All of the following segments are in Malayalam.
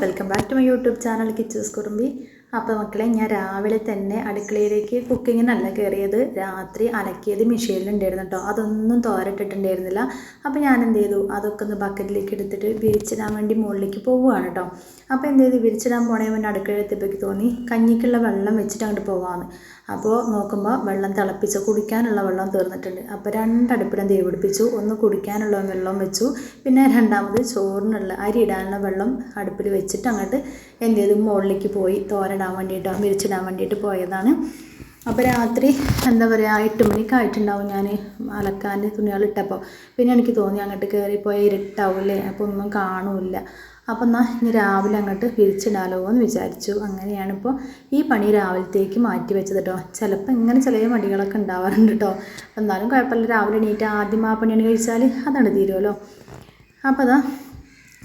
Welcome back to my YouTube channel കിച്ചൂസ് കുറുമ്പി. അപ്പോൾ മക്കളെ, ഞാൻ രാവിലെ തന്നെ അടുക്കളയിലേക്ക് കുക്കിങ്ങിനല്ല കയറിയത്. രാത്രി അലക്കിയത് മെഷീനിലുണ്ടായിരുന്നു കേട്ടോ. അതൊന്നും തോരട്ടിട്ടുണ്ടായിരുന്നില്ല. അപ്പോൾ ഞാൻ എന്ത് ചെയ്തു, അതൊക്കെ ഒന്ന് ബക്കറ്റിലേക്ക് എടുത്തിട്ട് വിരിച്ചിടാൻ വേണ്ടി മുകളിലേക്ക് പോവുകയാണ് കേട്ടോ. അപ്പോൾ എന്ത് ചെയ്തു, വിരിച്ചിടാൻ പോണേ മുന്നേ അടുക്കളയെത്തിയപ്പോഴേക്ക് തോന്നി കഞ്ഞിക്കുള്ള വെള്ളം വെച്ചിട്ട് അങ്ങോട്ട് പോകാമെന്ന്. അപ്പോൾ നോക്കുമ്പോൾ വെള്ളം തിളപ്പിച്ച് കുടിക്കാനുള്ള വെള്ളം തീർന്നിട്ടുണ്ട്. അപ്പോൾ രണ്ടടുപ്പിടം തീ പിടിപ്പിച്ചു. ഒന്ന് കുടിക്കാനുള്ള വെള്ളം വെച്ചു, പിന്നെ രണ്ടാമത് ചോറിനുള്ള അരി ഇടാനുള്ള വെള്ളം അടുപ്പിൽ വെച്ചിട്ട് അങ്ങോട്ട് എന്ത് ചെയ്തു, മുകളിലേക്ക് പോയി തോരടാൻ വേണ്ടിയിട്ടോ വിരിച്ചിടാൻ വേണ്ടിയിട്ട് പോയതാണ്. അപ്പോൾ രാത്രി എന്താ പറയുക 8 മണിക്കായിട്ടുണ്ടാവും ഞാൻ അലക്കാൻ തുണികളിട്ടപ്പോൾ. പിന്നെ എനിക്ക് തോന്നി അങ്ങോട്ട് കയറിപ്പോയി ഇരുട്ടാവില്ലേ, അപ്പോൾ ഒന്നും കാണൂല്ല. അപ്പോൾ എന്നാൽ ഇനി രാവിലെ അങ്ങോട്ട് വിരിച്ചിടാലോ എന്ന് വിചാരിച്ചു. അങ്ങനെയാണിപ്പോൾ ഈ പണി രാവിലത്തേക്ക് മാറ്റി വെച്ചത് കേട്ടോ. ചിലപ്പോൾ ഇങ്ങനെ ചില മടികളൊക്കെ ഉണ്ടാവാറുണ്ട് കേട്ടോ. എന്നാലും കുഴപ്പമില്ല, രാവിലെ എണീറ്റ് ആദ്യം ആ പണിയാണ് കഴിച്ചാൽ അതാണ് തീരുമല്ലോ. അപ്പോൾ അതാ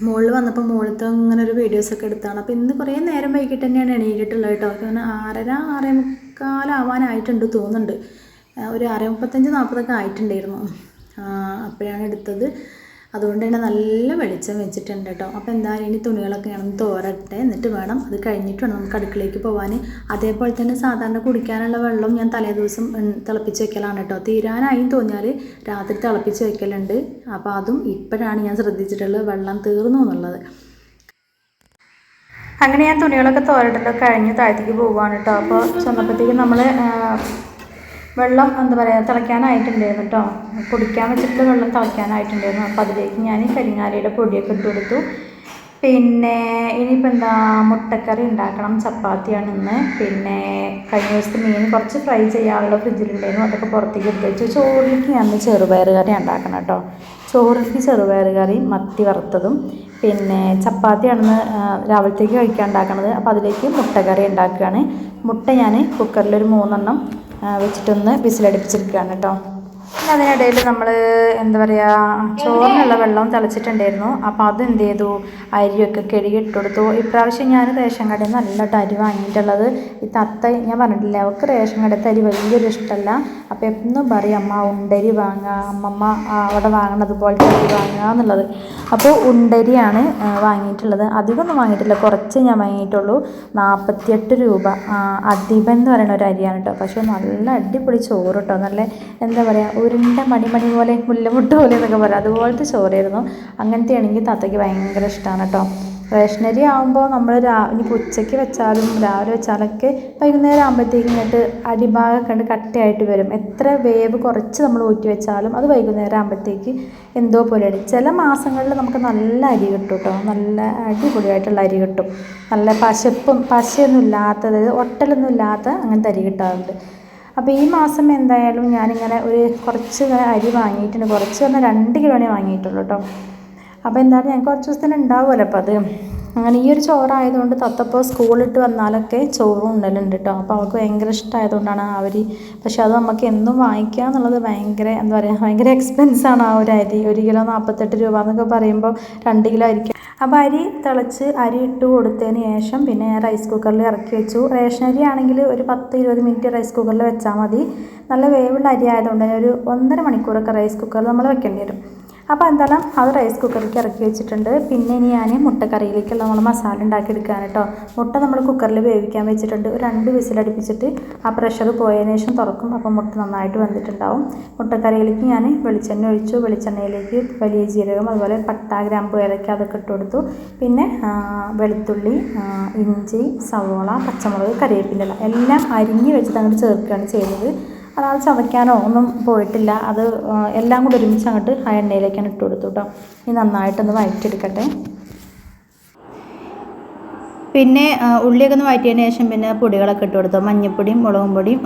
മുകളിൽ വന്നപ്പോൾ മുകളിലത്തെ ഇങ്ങനെ ഒരു വീഡിയോസൊക്കെ എടുത്താണ്. അപ്പോൾ ഇന്ന് കുറേ നേരം വൈകിട്ട് തന്നെയാണ് എണീറ്റിട്ടുള്ളത് കേട്ടോ. അങ്ങനെ 6:30 ആവാനായിട്ടുണ്ട് തോന്നുന്നുണ്ട്. ഒരു 6:35-40 ആയിട്ടുണ്ടായിരുന്നു അപ്പോഴാണ് എടുത്തത്. അതുകൊണ്ട് തന്നെ നല്ല വെളിച്ചം വെച്ചിട്ടുണ്ട് കേട്ടോ. അപ്പോൾ എന്തായാലും ഇനി തുണികളൊക്കെ ആണെന്ന് തോരട്ടെ, എന്നിട്ട് വേണം, അത് കഴിഞ്ഞിട്ട് വേണം നമുക്ക് അടുക്കളയ്ക്ക് പോകാൻ. അതേപോലെ തന്നെ സാധാരണ കുടിക്കാനുള്ള വെള്ളം ഞാൻ തലേ ദിവസം തിളപ്പിച്ച് വെക്കലാണ് കേട്ടോ. തീരാനായി തോന്നിയാൽ രാത്രി തിളപ്പിച്ച് വെക്കലുണ്ട്. അപ്പോൾ അതും ഇപ്പോഴാണ് ഞാൻ ശ്രദ്ധിച്ചിട്ടുള്ളത്, വെള്ളം തീർന്നു എന്നുള്ളത്. അങ്ങനെ ഞാൻ തുണികളൊക്കെ തോരട്ടലൊക്കെ കഴിഞ്ഞ് താഴത്തേക്ക് പോവുകയാണ് കേട്ടോ. അപ്പോൾ ചെന്നപ്പോഴത്തേക്ക് നമ്മൾ വെള്ളം എന്താ പറയുക തിളയ്ക്കാനായിട്ടുണ്ടായിരുന്നു കേട്ടോ. കുടിക്കാൻ വെച്ചിട്ട് വെള്ളം തിളയ്ക്കാനായിട്ടുണ്ടായിരുന്നു. അപ്പോൾ അതിലേക്ക് ഞാൻ കരിങ്ങാലിയുടെ പൊടിയൊക്കെ ഇട്ട് കൊടുത്തു. പിന്നെ ഇനിയിപ്പോൾ എന്താ, മുട്ടക്കറി ഉണ്ടാക്കണം, ചപ്പാത്തിയാണ് ഇന്ന്. പിന്നെ കഴിഞ്ഞ ദിവസത്തെ മീൻ കുറച്ച് ഫ്രൈ ചെയ്യാനുള്ള ഫ്രിഡ്ജിലുണ്ടായിരുന്നു, അതൊക്കെ പുറത്തേക്ക് എടുത്ത് വെച്ചു. ചോറിലേക്ക് ഞാൻ ചെറുപയർ കറി ഉണ്ടാക്കണം കേട്ടോ. ചോറിലേക്ക് ചെറുപയർ കറി, മത്തി വറുത്തതും, പിന്നെ ചപ്പാത്തിയാണെന്ന് രാവിലത്തേക്ക് കഴിക്കാൻ ഉണ്ടാക്കണത്. അപ്പോൾ അതിലേക്ക് മുട്ടക്കറി ഉണ്ടാക്കുകയാണ്. മുട്ട ഞാൻ കുക്കറിലൊരു 3 എണ്ണം വെച്ചിട്ടൊന്ന് വിസിലടിപ്പിച്ചെടുക്കുകയാണ് കേട്ടോ. പിന്നെ അതിനിടയിൽ നമ്മൾ എന്താ പറയുക, ചോറിനുള്ള വെള്ളം തിളച്ചിട്ടുണ്ടായിരുന്നു. അപ്പോൾ അത് എന്ത് ചെയ്തു, അരിയൊക്കെ കഴുകി ഇട്ട് കൊടുത്തു. ഇപ്രാവശ്യം ഞാൻ റേഷൻ കടയിൽ നിന്ന് നല്ലതായിട്ട് അരി വാങ്ങിയിട്ടുള്ളത്. ഈ തത്ത ഞാൻ പറഞ്ഞിട്ടില്ല, അവർക്ക് റേഷൻ കടത്തെ അരി വലിയൊരു ഇഷ്ടമല്ല. അപ്പോൾ എന്നും പറയും അമ്മ ഉണ്ടരി വാങ്ങുക, അമ്മമ്മ അവിടെ വാങ്ങണത് പോലത്തെ അരി വാങ്ങുക എന്നുള്ളത്. അപ്പോൾ ഉണ്ടരിയാണ് വാങ്ങിയിട്ടുള്ളത്. അധികമൊന്നും വാങ്ങിയിട്ടില്ല, കുറച്ച് ഞാൻ വാങ്ങിയിട്ടുള്ളൂ. 48 രൂപ. അദീപൻ എന്ന് പറയുന്ന ഒരു അരിയാണ് കേട്ടോ. പക്ഷേ നല്ല അടിപൊളി ചോറ് കേട്ടോ. നല്ല എന്താ പറയുക, ഉരുണ്ട മണി പോലെ മുല്ലമുട്ട പോലെ എന്നൊക്കെ പറയാം, അതുപോലത്തെ ചോറായിരുന്നു. അങ്ങനത്തെ ആണെങ്കിൽ താത്തയ്ക്ക് ഭയങ്കര ഇഷ്ടമാണ് കേട്ടോ. റേഷനരി ആകുമ്പോൾ നമ്മൾ ഇനിയിപ്പോൾ ഉച്ചയ്ക്ക് വെച്ചാലും രാവിലെ വെച്ചാലൊക്കെ വൈകുന്നേരം ആകുമ്പോഴത്തേക്കും ഇങ്ങോട്ട് അടിഭാഗം കണ്ട് കട്ടയായിട്ട് വരും. എത്ര വേവ് കുറച്ച് നമ്മൾ ഊറ്റി വെച്ചാലും അത് വൈകുന്നേരം ആകുമ്പോഴത്തേക്ക് എന്തോ പോലെയാണ്. ചില മാസങ്ങളിൽ നമുക്ക് നല്ല അരി കിട്ടും കേട്ടോ, നല്ല അടിപൊളിയായിട്ടുള്ള അരി കിട്ടും. നല്ല പശയൊന്നും ഇല്ലാത്ത, അതായത് ഒട്ടലൊന്നും ഇല്ലാത്ത അങ്ങനത്തെ അരി കിട്ടാറുണ്ട്. അപ്പോൾ ഈ മാസം എന്തായാലും ഞാനിങ്ങനെ കുറച്ച് അരി വാങ്ങിയിട്ടുണ്ട്. കുറച്ച് പറഞ്ഞാൽ 2 കിലോനെ വാങ്ങിയിട്ടുള്ളൂ കേട്ടോ. അപ്പോൾ എന്താണ്, ഞാൻ കുറച്ച് ദിവസത്തിന് ഉണ്ടാവുമല്ലോ. അപ്പോൾ അത് അങ്ങനെ ഈ ഒരു ചോറായതുകൊണ്ട് തത്തപ്പോൾ സ്കൂളിട്ട് വന്നാലൊക്കെ ചോറും ഉണ്ടലുണ്ട് കേട്ടോ. അപ്പോൾ അവൾക്ക് ഭയങ്കര ഇഷ്ടമായതുകൊണ്ടാണ് ആ അരി. പക്ഷെ അത് നമുക്ക് എന്നും വാങ്ങിക്കുക എന്നുള്ളത് ഭയങ്കര എന്താ പറയുക, ഭയങ്കര എക്സ്പെൻസാണ് ആ ഒരു അരി. 1 കിലോ 48 രൂപ എന്നൊക്കെ പറയുമ്പോൾ 2 കിലോ അരിക്കും. അപ്പോൾ അരി തിളച്ച് അരി ഇട്ട് കൊടുത്തതിന് ശേഷം പിന്നെ റൈസ് കുക്കറിൽ ഇറക്കി വെച്ചു. റേഷൻ അരി ആണെങ്കിൽ ഒരു 10-20 മിനിറ്റ് റൈസ് കുക്കറിൽ വെച്ചാൽ മതി. നല്ല വേവുള്ള അരി ആയതുകൊണ്ട് ഒരു 1.5 മണിക്കൂറൊക്കെ റൈസ് കുക്കറിൽ നമ്മൾ വെക്കേണ്ടി വരും. അപ്പോൾ എന്തായാലും അത് റൈസ് കുക്കറിലേക്ക് ഇറക്കി വെച്ചിട്ടുണ്ട്. പിന്നെ ഇനി ഞാൻ മുട്ടക്കറിയിലേക്കുള്ള നമ്മൾ മസാല ഉണ്ടാക്കിയെടുക്കാൻ കേട്ടോ. മുട്ട നമ്മൾ കുക്കറിൽ വേവിക്കാൻ വെച്ചിട്ടുണ്ട്. ഒരു 2 വിസിലടുപ്പിച്ചിട്ട് ആ പ്രഷർ പോയതിനു ശേഷം തുറക്കും. അപ്പോൾ മുട്ട നന്നായിട്ട് വന്നിട്ടുണ്ടാവും. മുട്ടക്കറിയിലേക്ക് ഞാൻ വെളിച്ചെണ്ണ ഒഴിച്ചു. വെളിച്ചെണ്ണയിലേക്ക് വലിയ ജീരകം, അതുപോലെ പട്ട, ഗ്രാമ്പു, ഏലക്ക അതൊക്കെ ഇട്ട് കൊടുത്തു. പിന്നെ വെളുത്തുള്ളി, ഇഞ്ചി, സവോള, പച്ചമുളക്, കരിവേപ്പിൻ്റെ ഇല എല്ലാം അരിഞ്ഞ് വെച്ചിട്ട് അങ്ങോട്ട് ചേർക്കുകയാണ് ചെയ്തത്. അതായത് ചതയ്ക്കാനോ ഒന്നും പോയിട്ടില്ല. അത് എല്ലാം കൂടി ഒരുമിച്ച് അങ്ങോട്ട് ആ എണ്ണയിലേക്കാണ് ഇട്ട് കൊടുത്തു കേട്ടോ. ഇനി നന്നായിട്ടൊന്ന് വഴറ്റിയെടുക്കട്ടെ. പിന്നെ ഉള്ളിയൊക്കെ ഒന്ന് വഴറ്റിയതിന് ശേഷം പിന്നെ പൊടികളൊക്കെ ഇട്ട് കൊടുത്തു. മഞ്ഞൾപ്പൊടിയും മുളകും പൊടിയും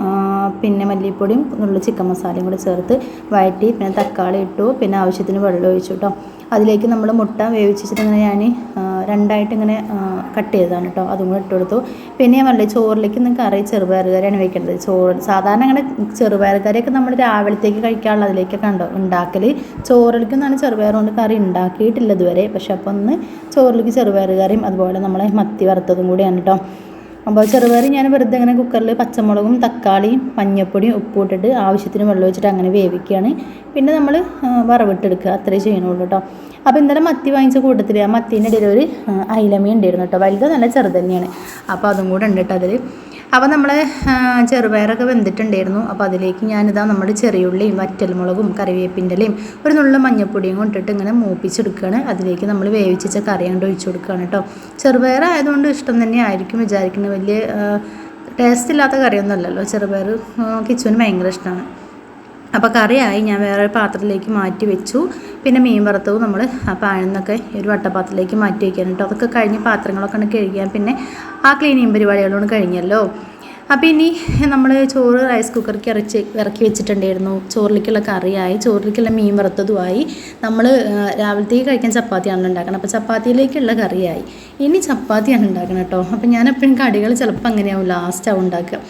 പിന്നെ മല്ലിപ്പൊടിയും ഉള്ള ചിക്കൻ മസാലയും കൂടി ചേർത്ത് വഴറ്റി. പിന്നെ തക്കാളി ഇട്ടു. പിന്നെ ആവശ്യത്തിന് വെള്ളം ഒഴിച്ചു കേട്ടോ. അതിലേക്ക് നമ്മൾ മുട്ട വേവിച്ചിട്ട് ഇങ്ങനെ ഞാൻ 2ആയിട്ട് ഇങ്ങനെ കട്ട് ചെയ്തതാണ് കേട്ടോ. അതും കൂടെ ഇട്ട് കൊടുത്തു. പിന്നെ ഞാൻ പറഞ്ഞില്ലേ, ചോറിലേക്ക് നിങ്ങൾക്ക് കറി ചെറുപയർ കറിയാണ് വെക്കേണ്ടത്. സാധാരണ അങ്ങനെ ചെറുപയർ കറിയൊക്കെ നമ്മൾ രാവിലത്തേക്ക് കഴിക്കാനുള്ള അതിലേക്കൊക്കെ ഉണ്ടോ ഉണ്ടാക്കൽ. ചോറിലേക്ക് നിന്നാണ് ചെറുപയർ കൊണ്ട് കറി ഉണ്ടാക്കിയിട്ടില്ല ഇതുവരെ. പക്ഷെ അപ്പോൾ ഒന്ന് ചോറിലേക്ക് ചെറുപയർ കറിയും അതുപോലെ നമ്മളെ മത്തി വറുത്തതും കൂടിയാണ് കേട്ടോ. അപ്പോൾ ചെറുപയർ ഞാൻ വെറുതെ ഇങ്ങനെ കുക്കറിൽ പച്ചമുളകും തക്കാളിയും മഞ്ഞൾപ്പൊടിയും ഉപ്പും ഇട്ടിട്ട് ആവശ്യത്തിന് വെള്ളം ഒഴിച്ചിട്ട് അങ്ങനെ വേവിക്കുകയാണ്. പിന്നെ നമ്മൾ വറവിട്ടെടുക്കുക, അത്രയും ചെയ്യണുള്ളൂ കേട്ടോ. അപ്പോൾ ഇന്നലെ മത്തി വാങ്ങിച്ച കൂട്ടത്തിൽ ആ മത്തീൻ്റെ ഇടയിൽ ഒരു അയിലമീൻ ഉണ്ടായിരുന്നു കേട്ടോ. വലുത് നല്ല ചെറുത് തന്നെയാണ്. അപ്പോൾ അതും കൂടെ ഉണ്ട് കേട്ടോ അതിൽ. അപ്പോൾ നമ്മൾ ചെറുപയറൊക്കെ വെന്തിട്ടുണ്ടായിരുന്നു. അപ്പോൾ അതിലേക്ക് ഞാനിതാ നമ്മുടെ ചെറിയുള്ളിയും വറ്റൽമുളകും കറിവേപ്പിൻ്റെലയും ഒരു നുള്ള മഞ്ഞൾപ്പൊടിയും കൊണ്ടിട്ട് ഇങ്ങനെ മൂപ്പിച്ചെടുക്കുകയാണ്. അതിലേക്ക് നമ്മൾ വേവിച്ച കറി കൊണ്ട് ഒഴിച്ചു കൊടുക്കുകയാണ് കേട്ടോ. ചെറുപയർ ആയതുകൊണ്ട് ഇഷ്ടം തന്നെ ആയിരിക്കും വിചാരിക്കുന്നത്. വലിയ ടേസ്റ്റ് ഇല്ലാത്ത കറിയൊന്നുമല്ലല്ലോ ചെറുപയർ. കിച്ചുവിന് ഭയങ്കര ഇഷ്ടമാണ്. അപ്പോൾ കറിയായി ഞാൻ വേറെ പാത്രത്തിലേക്ക് മാറ്റി വെച്ചു. പിന്നെ മീൻ വറുത്തതും നമ്മൾ ആ പാഴന്നൊക്കെ ഒരു വട്ടപ്പാത്രത്തിലേക്ക് മാറ്റി വയ്ക്കാൻ കേട്ടോ. അതൊക്കെ കഴിഞ്ഞ് പാത്രങ്ങളൊക്കെ ഉണ്ട് കഴുകിയാൽ പിന്നെ ആ ക്ലീനിങ് പരിപാടികളോട് കഴിഞ്ഞല്ലോ. അപ്പോൾ ഇനി നമ്മൾ ചോറ് റൈസ് കുക്കർക്ക് ഇറക്കി വെച്ചിട്ടുണ്ടായിരുന്നു. ചോറിലേക്കുള്ള കറിയായി, ചോറിലേക്കുള്ള മീൻ വറുത്തതുമായി. നമ്മൾ രാവിലത്തേക്ക് കഴിക്കാൻ ചപ്പാത്തിയാണ് ഉണ്ടാക്കണം. അപ്പോൾ ചപ്പാത്തിയിലേക്കുള്ള കറിയായി. ഇനി ചപ്പാത്തിയാണ് ഉണ്ടാക്കണം കേട്ടോ. അപ്പോൾ ഞാൻ എപ്പോഴും കടികൾ ചിലപ്പോൾ അങ്ങനെയാവും ലാസ്റ്റാവും ഉണ്ടാക്കുക.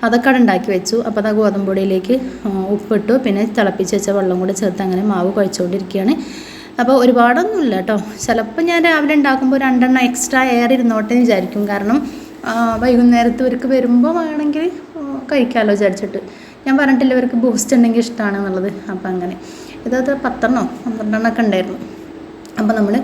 അതൊക്കെ അവിടെ ഉണ്ടാക്കി വെച്ചു. അപ്പോൾ അത് ഗോതമ്പ് പൊടിയിലേക്ക് ഉപ്പിട്ടു, പിന്നെ തിളപ്പിച്ച് വെച്ച വെള്ളം കൂടി ചേർത്ത് അങ്ങനെ മാവ് കുഴച്ചുകൊണ്ടിരിക്കുകയാണ്. അപ്പോൾ ഒരുപാടൊന്നുമില്ല കേട്ടോ. ചിലപ്പോൾ ഞാൻ രാവിലെ ഉണ്ടാക്കുമ്പോൾ 2 എണ്ണം എക്സ്ട്രാ എയർ ഇരുന്നോട്ടെ എന്ന് വിചാരിക്കും. കാരണം വൈകുന്നേരത്ത് ഇവർക്ക് വരുമ്പോൾ വേണമെങ്കിൽ കഴിക്കാമല്ലോ വിചാരിച്ചിട്ട്. ഞാൻ പറഞ്ഞിട്ടില്ല ഇവർക്ക് ബൂസ്റ്റ് ഉണ്ടെങ്കിൽ ഇഷ്ടമാണ് എന്നുള്ളത്. അപ്പോൾ അങ്ങനെ ഇതത് 10 എണ്ണോ 12 എണ്ണമൊക്കെ ഉണ്ടായിരുന്നു. അപ്പോൾ നമ്മൾ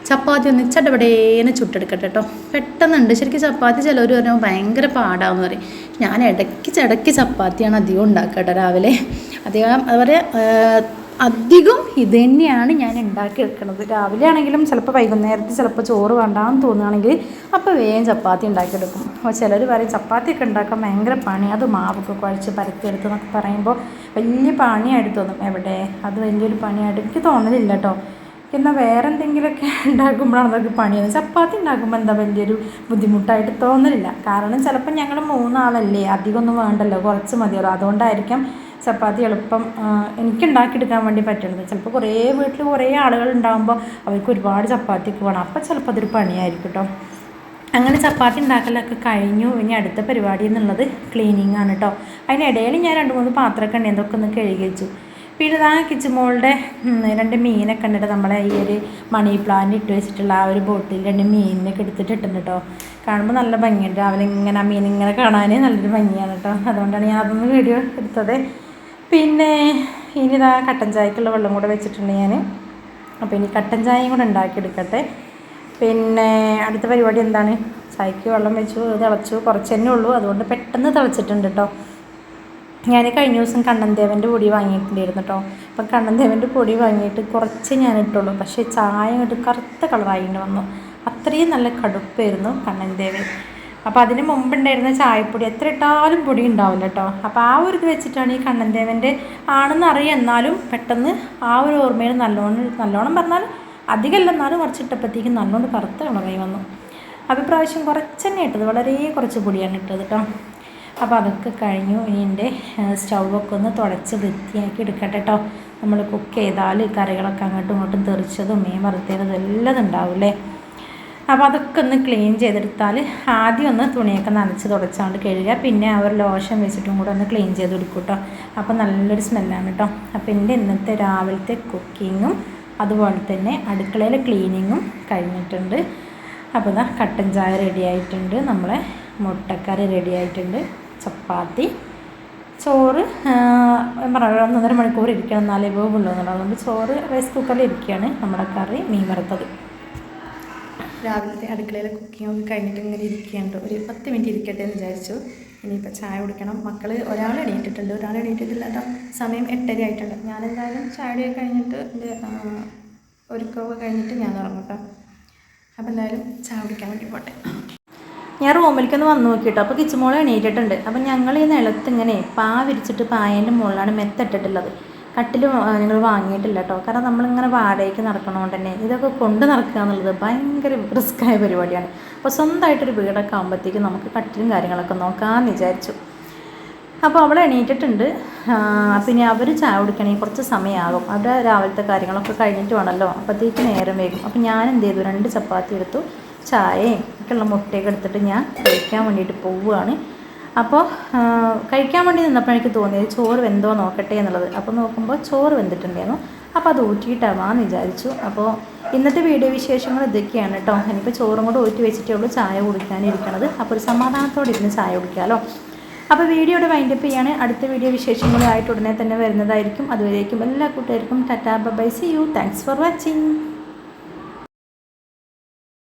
ചപ്പാത്തി ഒന്ന് ചടപടേനെ ചുട്ടെടുക്കട്ടെ കേട്ടോ. പെട്ടെന്നുണ്ട് ശരിക്കും. ചപ്പാത്തി ചിലവർ പറയുമ്പോൾ ഭയങ്കര പാടാന്ന് പറയും. ഞാൻ ഇടയ്ക്ക് ചപ്പാത്തിയാണ് അധികം ഉണ്ടാക്കുക കേട്ടോ രാവിലെ. അധികം ഇത് തന്നെയാണ് ഞാൻ ഉണ്ടാക്കി വെക്കുന്നത്. രാവിലെ ആണെങ്കിലും ചിലപ്പോൾ വൈകുന്നേരത്ത് ചിലപ്പോൾ ചോറ് വേണ്ടാന്ന് തോന്നുകയാണെങ്കിൽ അപ്പോൾ വേഗം ചപ്പാത്തി ഉണ്ടാക്കിയെടുക്കും. അപ്പോൾ ചിലർ പറയും ചപ്പാത്തിയൊക്കെ ഉണ്ടാക്കാൻ ഭയങ്കര പണി, അത് മാവൊക്കെ കുഴച്ച് പരത്തിയെടുത്ത് എന്നൊക്കെ പറയുമ്പോൾ വലിയ പണിയായിട്ട് തോന്നും. എവിടെ അത് വലിയൊരു പണിയായിട്ട് എനിക്ക് തോന്നലില്ല കേട്ടോ. എന്നാൽ വേറെ എന്തെങ്കിലുമൊക്കെ ഉണ്ടാക്കുമ്പോഴാണ് അതൊക്കെ പണിയാണ്. ചപ്പാത്തി ഉണ്ടാക്കുമ്പോൾ എന്താ വലിയൊരു ബുദ്ധിമുട്ടായിട്ട് തോന്നലില്ല. കാരണം ചിലപ്പോൾ ഞങ്ങൾ 3 ആളല്ലേ, അധികമൊന്നും വേണ്ടല്ലോ, കുറച്ച് മതിയല്ലോ. അതുകൊണ്ടായിരിക്കാം ചപ്പാത്തി എളുപ്പം എനിക്ക് ഉണ്ടാക്കിയെടുക്കാൻ വേണ്ടി പറ്റുന്നത്. ചിലപ്പോൾ വീട്ടിൽ കുറേ ആളുകൾ ഉണ്ടാകുമ്പോൾ അവർക്ക് ഒരുപാട് ചപ്പാത്തിയൊക്കെ വേണം. അപ്പോൾ ചിലപ്പോൾ അതൊരു പണിയായിരിക്കും കേട്ടോ. അങ്ങനെ ചപ്പാത്തി ഉണ്ടാക്കലൊക്കെ കഴിഞ്ഞു. ഇനി അടുത്ത പരിപാടി എന്നുള്ളത് ക്ലീനിങ് ആണ് കേട്ടോ. അതിനിടയിൽ ഞാൻ 2-3 പാത്രമൊക്കെ ഉണ്ട്, എന്തൊക്കെ ഒന്ന് കഴുകി വെച്ചു. പിന്നെ ആ കിച്ചുമോളുടെ 2 മീനൊക്കെ ഉണ്ടിട്ട് നമ്മളെ ഈ ഒരു മണി പ്ലാന്റ് ഇട്ട് വെച്ചിട്ടുള്ള ആ ഒരു ബോട്ടിൽ 2 മീനിനൊക്കെ എടുത്തിട്ടുണ്ട് കേട്ടോ. കാണുമ്പോൾ നല്ല ഭംഗിയുണ്ട്. രാവിലെ ഇങ്ങനെ ആ മീൻ ഇങ്ങനെ കാണാൻ നല്ലൊരു ഭംഗിയാണ് കേട്ടോ. അതുകൊണ്ടാണ് ഞാൻ അതൊന്ന് വീഡിയോ എടുത്തത്. പിന്നെ ഇനി ഇതാ കട്ടൻ ചായക്കുള്ള വെള്ളം കൂടെ വെച്ചിട്ടുണ്ട് ഞാൻ. അപ്പോൾ ഇനി കട്ടൻ ചായയും കൂടെ ഉണ്ടാക്കിയെടുക്കട്ടെ. പിന്നെ അടുത്ത പരിപാടി എന്താണ്, ചായക്ക് വെള്ളം വെച്ചു, തിളച്ചു, കുറച്ച് തന്നെ ഉള്ളൂ. അതുകൊണ്ട് പെട്ടെന്ന് തിളച്ചിട്ടുണ്ട് കേട്ടോ. ഞാൻ കഴിഞ്ഞ ദിവസം കണ്ണൻദേവൻ്റെ പൊടി വാങ്ങിയിട്ടുണ്ടായിരുന്നു കേട്ടോ. അപ്പം കണ്ണൻദേവൻ്റെ പൊടി വാങ്ങിയിട്ട് കുറച്ച് ഞാൻ ഇട്ടുള്ളൂ. പക്ഷേ ചായ ഇങ്ങോട്ട് കറുത്ത കളറായിട്ട് വന്നു. അത്രയും നല്ല കടുപ്പായിരുന്നു കണ്ണൻദേവൻ. അപ്പോൾ അതിന് മുമ്പുണ്ടായിരുന്ന ചായപ്പൊടി എത്ര ഇട്ടാലും പൊടി ഉണ്ടാവില്ല കേട്ടോ. അപ്പോൾ ആ ഒരു ഇത് വെച്ചിട്ടാണ് ഈ കണ്ണൻദേവൻ്റെ ആണെന്നറിയാം. എന്നാലും പെട്ടെന്ന് ആ ഒരു ഓർമ്മയിൽ നല്ലോണം പറഞ്ഞാൽ അധികമല്ല, എന്നാലും കുറച്ചിട്ടപ്പോഴത്തേക്കും നല്ലോണം കറുത്ത കളറായി വന്നു. അപ്പോൾ പ്രാവശ്യം കുറച്ച് തന്നെ ഇട്ടത്, വളരെ കുറച്ച് പൊടിയാണ് ഇട്ടത് കേട്ടോ. അപ്പോൾ അതൊക്കെ കഴിഞ്ഞു. ഇനി എൻ്റെ സ്റ്റൗവൊക്കെ ഒന്ന് തുടച്ച് വൃത്തിയാക്കി എടുക്കട്ടെ കേട്ടോ. നമ്മൾ കുക്ക് ചെയ്താൽ കറികളൊക്കെ അങ്ങോട്ടും ഇങ്ങോട്ടും തെറിച്ചതും മീൻ വറുത്തതും എല്ലാം ഉണ്ടാവില്ലേ. അപ്പോൾ അതൊക്കെ ഒന്ന് ക്ലീൻ ചെയ്തെടുത്താൽ ആദ്യം ഒന്ന് തുണിയൊക്കെ നനച്ച് തുടച്ചാണ്ട് കഴുകുക. പിന്നെ അവർ ലോഷൻ വെച്ചിട്ടും കൂടെ ഒന്ന് ക്ലീൻ ചെയ്ത് കൊടുക്കും കേട്ടോ. അപ്പോൾ നല്ലൊരു സ്മെല്ലാണ് കേട്ടോ. അപ്പോൾ എൻ്റെ ഇന്നത്തെ രാവിലത്തെ കുക്കിങ്ങും അതുപോലെ തന്നെ അടുക്കളയിലെ ക്ലീനിങ്ങും കഴിഞ്ഞിട്ടുണ്ട്. അപ്പോൾ ഇതാ കട്ടൻ ചായ റെഡി ആയിട്ടുണ്ട്, നമ്മളെ മുട്ടക്കറി റെഡി ആയിട്ടുണ്ട്, ചപ്പാത്തി, ചോറ് 1.5 മണിക്കൂർ ഇരിക്കണം, എന്നാലേ വേവുള്ളൂ എന്നുള്ളത്. അതുകൊണ്ട് ചോറ് റൈസ് കുക്കറിൽ ഇരിക്കുകയാണ്. നമ്മുടെ കറി മീൻ വറുത്തത്. രാവിലത്തെ അടുക്കളയിലെ കുക്കിങ്ങൊക്കെ കഴിഞ്ഞിട്ട് ഇങ്ങനെ ഇരിക്കുകയുണ്ട്. ഒരു 10 മിനിറ്റ് ഇരിക്കട്ടെ എന്ന് വിചാരിച്ചു. ഇനിയിപ്പോൾ ചായ കുടിക്കണം. മക്കൾ ഒരാൾ എണീറ്റിട്ടുണ്ട്, ഒരാൾ എണീറ്റിട്ടില്ല കേട്ടോ. സമയം 8:30 ആയിട്ടുണ്ട്. ഞാനെന്തായാലും ചായയൊക്കെ കഴിഞ്ഞിട്ട് എൻ്റെ ഒരുക്കമൊക്കെ കഴിഞ്ഞിട്ട് ഞാൻ ഇറങ്ങും കേട്ടോ. അപ്പോൾ എന്തായാലും ചായ കുടിക്കാൻ വേണ്ടി പോട്ടെ. ഞാൻ റൂമിലേക്കൊന്ന് വന്ന് നോക്കിയിട്ടോ. അപ്പോൾ കിച്ചുമോൾ എണീറ്റിട്ടുണ്ട്. അപ്പം ഞങ്ങൾ ഈ നിലത്ത് ഇങ്ങനെ വിരിച്ചിട്ട് പായേൻ്റെ മുകളിലാണ് മെത്തിട്ടിട്ടുള്ളത്. കട്ടിൽ ഞങ്ങൾ വാങ്ങിയിട്ടില്ല കേട്ടോ. കാരണം നമ്മളിങ്ങനെ വാടകയ്ക്ക് നടക്കണതുകൊണ്ട് തന്നെ ഇതൊക്കെ കൊണ്ട് നടക്കുക എന്നുള്ളത് ഭയങ്കര റിസ്ക്കായ പരിപാടിയാണ്. അപ്പോൾ സ്വന്തമായിട്ടൊരു വീടൊക്കെ ആകുമ്പോഴത്തേക്കും നമുക്ക് കട്ടിലും കാര്യങ്ങളൊക്കെ നോക്കാമെന്ന് വിചാരിച്ചു. അപ്പോൾ അവൾ എണീറ്റിട്ടുണ്ട്. പിന്നെ അവർ ചായ കുടിക്കണമെങ്കിൽ കുറച്ച് സമയമാകും. അവിടെ രാവിലത്തെ കാര്യങ്ങളൊക്കെ കഴിഞ്ഞിട്ട് വേണമല്ലോ. അപ്പോഴത്തേക്ക് നേരം വൈകും. അപ്പോൾ ഞാൻ എന്ത് ചെയ്തു, 2 ചപ്പാത്തി എടുത്തു, ചായയും ഒക്കെയുള്ള മുട്ടയൊക്കെ എടുത്തിട്ട് ഞാൻ കഴിക്കാൻ വേണ്ടിയിട്ട് പോവുകയാണ്. അപ്പോൾ കഴിക്കാൻ വേണ്ടി നിന്നപ്പോൾ എനിക്ക് തോന്നിയത് ചോറ് വെന്തോ നോക്കട്ടെ എന്നുള്ളത്. അപ്പോൾ നോക്കുമ്പോൾ ചോറ് വെന്തിട്ടുണ്ടായിരുന്നു. അപ്പോൾ അത് ഊറ്റിയിട്ടാവാമെന്ന് വിചാരിച്ചു. അപ്പോൾ ഇന്നത്തെ വീഡിയോ വിശേഷങ്ങൾ ഇതൊക്കെയാണ് കേട്ടോ. എനിപ്പോൾ ചോറും കൂടെ ഊറ്റി വെച്ചിട്ടേ ഉള്ളൂ ചായ കുടിക്കാനിരിക്കണത്. അപ്പോൾ ഒരു സമാധാനത്തോടെ ഇരുന്ന് ചായ കുടിക്കാമല്ലോ. അപ്പോൾ വീഡിയോയുടെ വൈൻഡപ്പ് ചെയ്യാണ്. അടുത്ത വീഡിയോ വിശേഷങ്ങളുമായിട്ട് ഉടനെ തന്നെ വരുന്നതായിരിക്കും. അതുവരേക്കും എല്ലാ കൂട്ടുകാർക്കും tata bye, see you, thanks for watching.